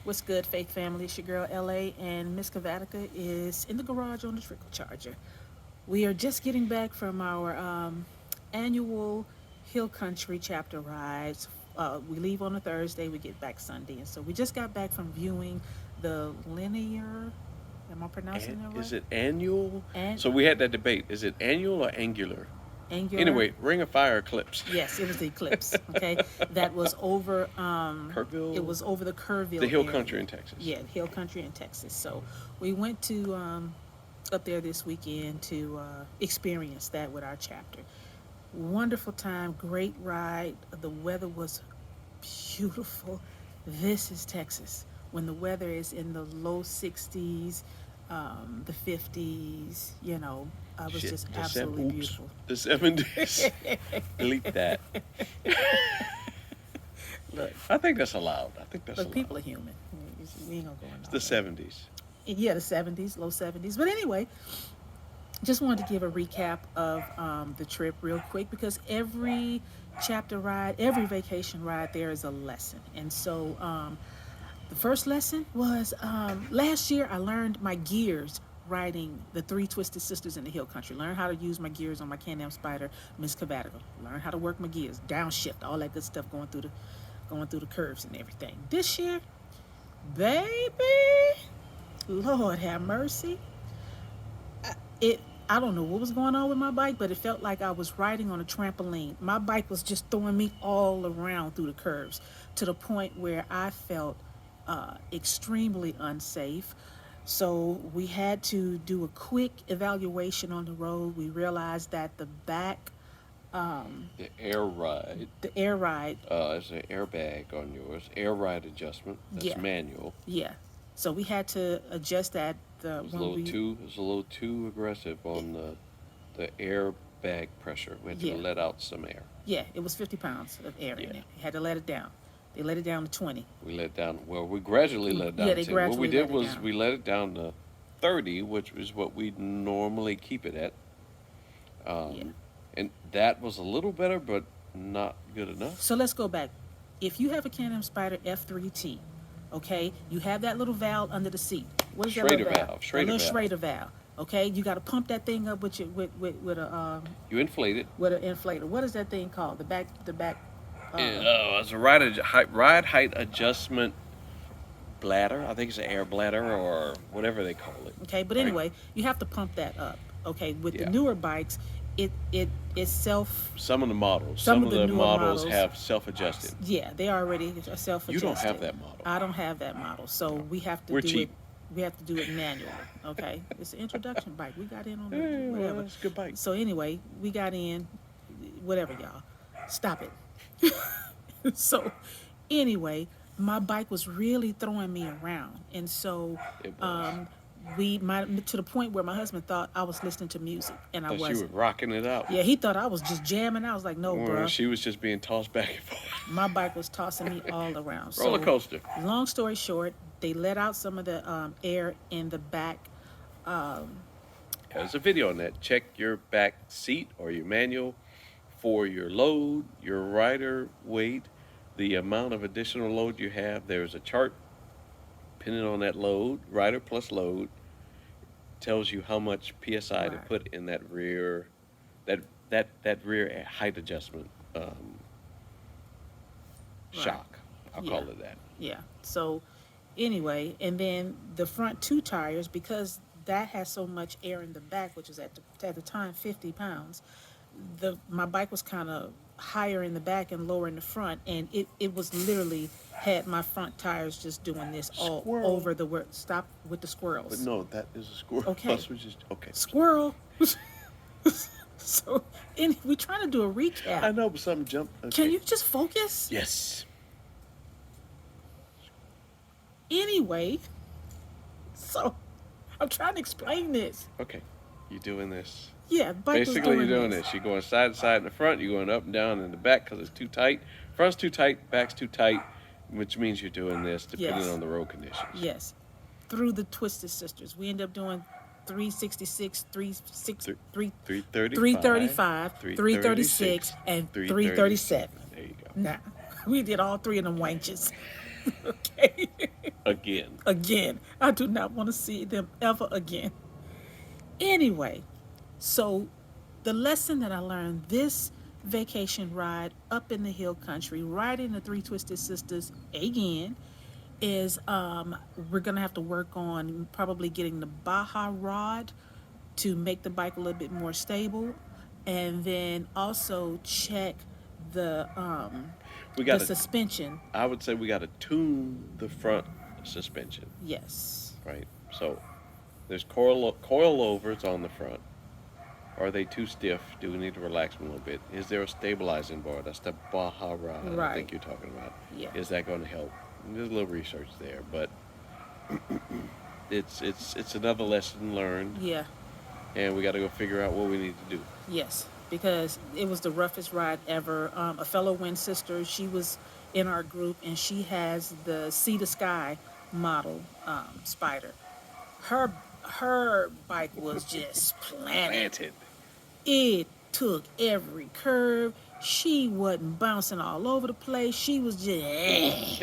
What's good, Faith family? It's your girl LA, and Miss Cavatica is in the garage on the trickle charger. We are just getting back from our annual Hill Country chapter rides. We leave on a Thursday, we get back Sunday, and so we just got back from viewing the linear. Am I pronouncing that Is right? it annual? And So we had that debate. Is it annual or angular? angular. Anyway, Ring of Fire Eclipse. Yes, it was the Eclipse. Okay, that was over. It Kerrville, was over the the Kerrville Hill area. Country in Texas. Yeah, Hill Country in Texas. So we went to up there this weekend to experience that with our chapter. Wonderful time, great ride. The weather was beautiful. This is Texas when the weather is in the low 60s, the 50s. I was Shit, just absolutely beautiful. the 70s. Delete that. Look, I think that's allowed. I think that's look, allowed. people are human. We ain't gonna go into It's all the that. 70s. Yeah, the 70s, low 70s. But anyway, just wanted to give a recap of the trip real quick because every chapter ride, every vacation ride, there is a lesson. And so the first lesson was last year I learned my gears riding the three Twisted Sisters in the Hill Country. Learn how to use my gears on my Can-Am Spyder Miss Cavatica. Learn how to work my gears, downshift, all that good stuff going through the curves and everything. This year, baby, Lord have mercy. It I don't know what was going on with my bike, but it felt like I was riding on a trampoline. My bike was just throwing me all around through the curves to the point where I felt extremely unsafe. So we had to do a quick evaluation on the road. We realized that The air ride. the air ride, Is an airbag on yours. Air ride adjustment. That's yeah, manual. yeah. So we had to adjust that when we, It was a little too aggressive on the airbag pressure. We had to yeah, let out some air. yeah. It was 50 pounds of air in Yeah. it. We had to let it down. They let it down to 20. We let down. Well, we gradually let it down. Yeah, to they 10. What we gradually did let it was down. we let it down to 30, which is what we normally keep it at. Yeah. And that was a little better, but not good enough. So let's go back. If you have a Can-Am Spyder F3T, okay, you have that little valve under the seat. What is that Schrader little valve? valve. A Schrader little valve. Schrader valve. Okay, you got to pump that thing up with your You inflate it. with an inflator. What is that thing called? The back. It's a ride height adjustment bladder. I think it's an air bladder or whatever they call it. Okay, but Right? anyway, you have to pump that up. Okay, with the Yeah. newer bikes, it is self. Some of the models. Some Some of of the the newer models models, have self-adjusted. Yeah, they already are self-adjusted. You don't have that model. I don't have that model, so we have to We're do cheap. it. We have to do it manually. Okay, it's an introduction bike. We got in on Hey, it, well, whatever. it's a good bike. So anyway, we got in, whatever, y'all. Stop it. So anyway, my bike was really throwing me around, and so It was. to the point where my husband thought I was listening to music, and I Thought you were wasn't. rocking it out. Yeah, he thought I was just jamming. I was like, no, Well, bruh. she was just being tossed back and forth. My bike was tossing me all around. Roller So, coaster. long story short, they let out some of the air in the back. There's a video on that. Check your back seat or your manual for your load, your rider weight, the amount of additional load you have. There's a chart depending on that load, rider plus load, tells you how much psi to Right. put in that rear, that rear height adjustment Right. shock. I'll Yeah. call it that. Yeah. So, anyway, and then the front two tires, because that has so much air in the back, which is at the time 50 pounds. My bike was kind of higher in the back and lower in the front, and it was literally had my front tires just doing this all Squirrel. over the word. Stop with the squirrels. But no, that is a squirrel. Okay. Plus, we just okay. Squirrel. So, we're trying to do a recap. I know, but something jumped. Okay. Can you just focus? Yes. Anyway, so I'm trying to explain this. Okay. You doing this? Yeah, bike was Basically, doing you're doing this. this. You're going side to side in the front. You're going up and down in the back because it's too tight. Front's too tight. Back's too tight, which means you're doing this depending Yes. on the road conditions. Yes, through the Twisted Sisters, we end up doing 366, 335, 335, 336, and 337. There you go. Nah, we did all three of them wenches. Okay. again. Again. I do not want to see them ever again. Anyway, so the lesson that I learned this vacation ride up in the hill country, riding the Three Twisted Sisters again, is we're gonna have to work on probably getting the Baja rod to make the bike a little bit more stable, and then also check the um, We the got to, suspension. I would say we got to tune the front suspension, Yes. right? So there's coilovers on the front. Are they too stiff? Do we need to relax them a little bit? Is there a stabilizing bar? That's the Baja rod I Right. think you're talking about. Yeah. Is that going to help? There's a little research there, but it's another lesson learned, Yeah. and we got to go figure out what we need to do. Yes, because it was the roughest ride ever. A fellow Win sister, she was in our group, and she has the Sea to Sky model Spyder. Her bike was just planted. Planted. It took every curve. She wasn't bouncing all over the place. She was just.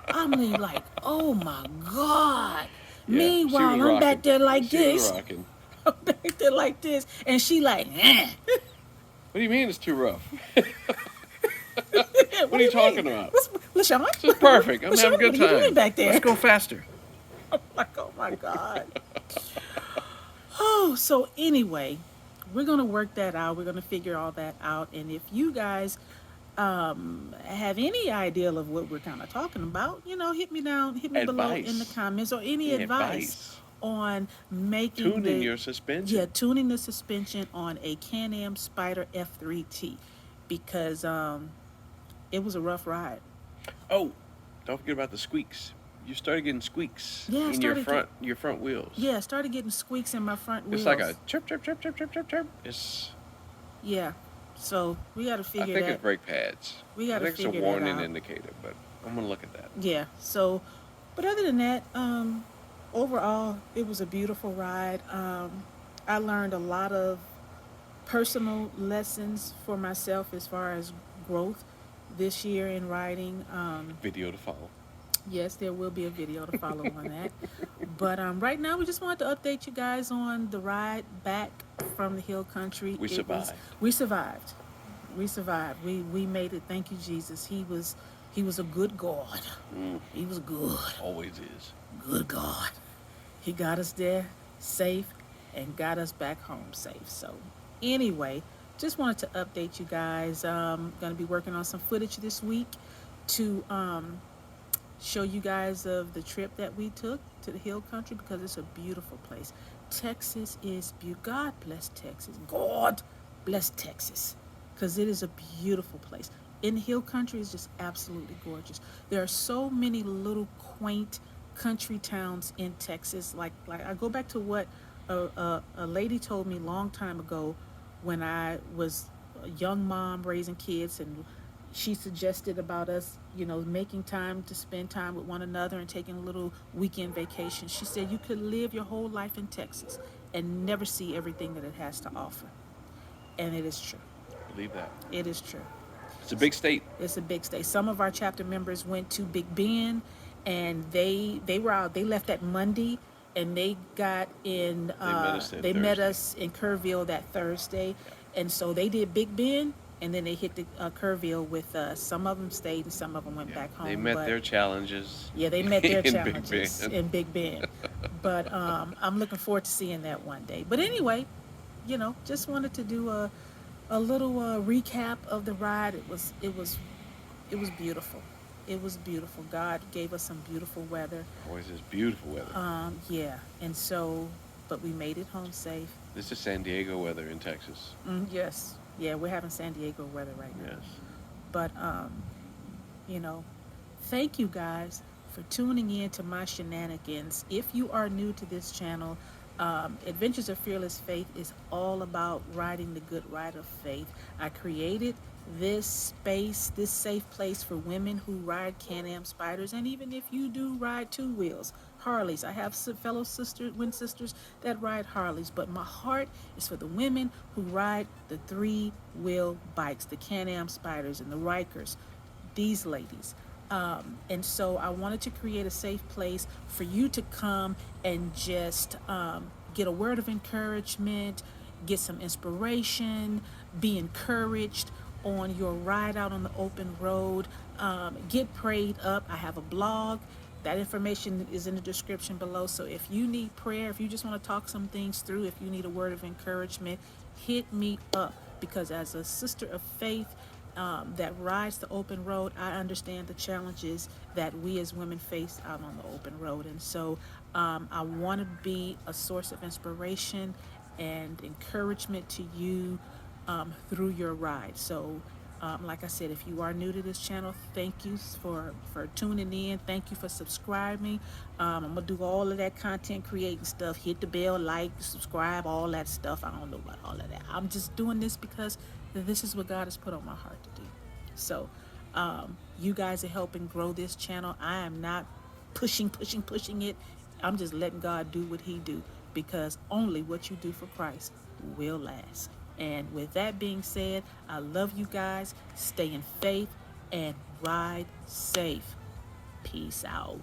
I mean, like, oh my God. Yeah, she was Meanwhile, I'm back rocking. there like She was this. rocking. I'm back there like this, and she like, What do you mean it's too rough? what What are you talking about? LaShaun? This is perfect. I'm LaShaun, having a good what are you time. doing back there? Let's go faster. I'm like, oh my God. Oh, so anyway, we're gonna work that out. We're gonna figure all that out. And if you guys have any idea of what we're kind of talking about, hit me down, hit me below in the Advice. comments, or any Yeah, advice on making Tuning the your suspension. tuning the suspension on a Can-Am Spyder F3T, because it was a rough ride. Oh, don't forget about the squeaks. You started getting squeaks Yeah, I in your started your front wheels. Yeah, I started getting squeaks in my front wheels. It's like a chirp, chirp, chirp, chirp, chirp, chirp, chirp. It's. Yeah, so we got to I figure think that. it's brake pads. We I got to think it's a figure that warning out. indicator, but I'm gonna look at that. Yeah. So, but other than that, overall, it was a beautiful ride. I learned a lot of personal lessons for myself as far as growth this year in riding. Video to follow. Yes, there will be a video to follow on that. But right now, we just wanted to update you guys on the ride back from the hill country. We survived. We survived. We survived. We made it. Thank you, Jesus. He was a good God. Mm, He was good. always is. Good God. He got us there safe and got us back home safe. So anyway, just wanted to update you guys. Gonna be working on some footage this week to show you guys of the trip that we took to the hill country, because it's a beautiful place. Texas is beautiful. God bless Texas. God bless Texas, because it is a beautiful place. In the hill country is just absolutely gorgeous. There are so many little quaint country towns in Texas. Like I go back to what a lady told me a long time ago when I was a young mom raising kids, and she suggested about us, making time to spend time with one another and taking a little weekend vacation. She said you could live your whole life in Texas and never see everything that it has to offer. And it is true. Believe that. It is true. It's a big state. It's a big state. Some of our chapter members went to Big Bend, and they were out. They left that Monday, and they got in. They met us in Kerrville that Thursday, and so they did Big Bend, and then they hit the Kerrville with us. Some of them stayed, and some of them went back home. They met their challenges. Yeah, they met their in challenges Big Bend. in Big Bend. But I'm looking forward to seeing that one day. But anyway, just wanted to do a little recap of the ride. It was beautiful. It was beautiful. God gave us some beautiful weather. Always is beautiful weather. Yeah, and so, but we made it home safe. This is San Diego weather in Texas. Yes, yeah, we're having San Diego weather right now. Yes. But thank you guys for tuning in to my shenanigans. If you are new to this channel, Adventures of Fearless Faith is all about riding the good ride of faith. I created this space, this safe place for women who ride Can-Am Spyders, and even if you do ride two wheels, Harleys. I have some fellow Win sisters that ride Harleys, but my heart is for the women who ride the three-wheel bikes, the Can-Am Spyders and the Rikers. These ladies, And so I wanted to create a safe place for you to come and just get a word of encouragement, get some inspiration, be encouraged on your ride out on the open road, get prayed up. I have a blog. That information is in the description below. So if you need prayer, if you just want to talk some things through, if you need a word of encouragement, hit me up. Because as a sister of faith, that rides the open road, I understand the challenges that we as women face out on the open road. And so I want to be a source of inspiration and encouragement to you through your ride. So, like I said, if you are new to this channel, thank you for tuning in. Thank you for subscribing. I'm going to do all of that content creating stuff. Hit the bell, like, subscribe, all that stuff. I don't know about all of that. I'm just doing this because this is what God has put on my heart to do. So, you guys are helping grow this channel. I am not pushing it. I'm just letting God do what he do, because only what you do for Christ will last. And with that being said, I love you guys. Stay in faith and ride safe. Peace out.